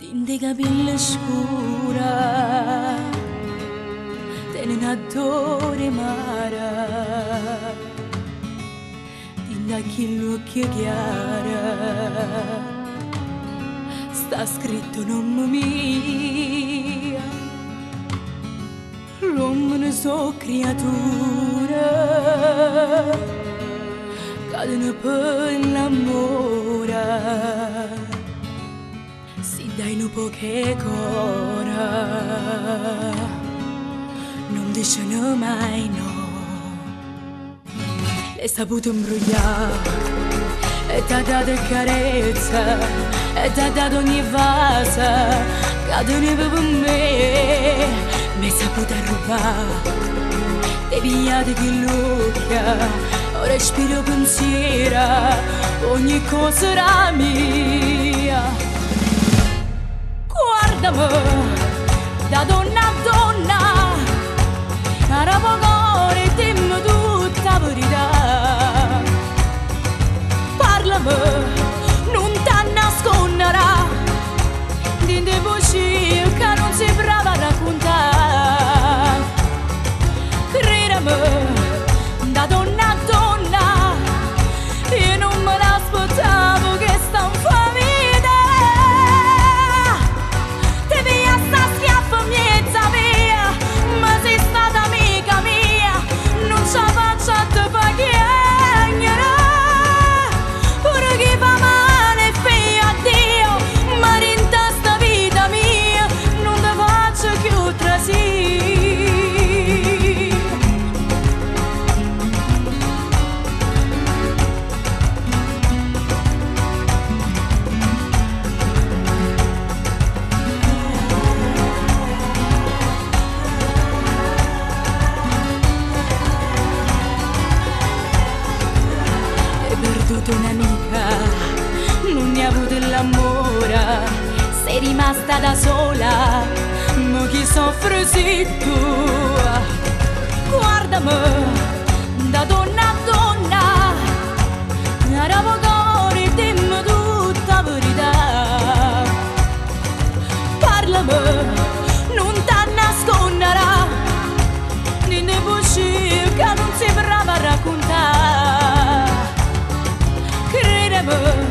Tinte capelli scura, tiene un odore mara, tinte occhi chiara, sta scritto nome mia. L'uomo ne so creatura, cadono per l'amore. Dai un po' che cora, non dicono mai no. L'hai saputo imbrogliare, e t'ha dato carezza, e t'ha dato ogni vasa, cadeva per me. Mi hai saputo rubare, ti pigliate che lucca, ora respiro pensiero, ogni cosa era mia. Guardami, da donna a donna, cara pocore, dimmi tutta la verità. Parlami, non ti nasconderà, dinte voci che non sei brava a raccontare. Credimi, da donna a donna, io non me l'aspettavo che sta un famiglia. Un'amica, non ne ha avuto l'amore, sei rimasta da sola, ma chi soffre sei tu. Guardami, da donna a donna, cara pocore, dimmi tutta la verità. Parlami, non ti nasconderà, dinte voci che non sei brava a raccontare. Credimi,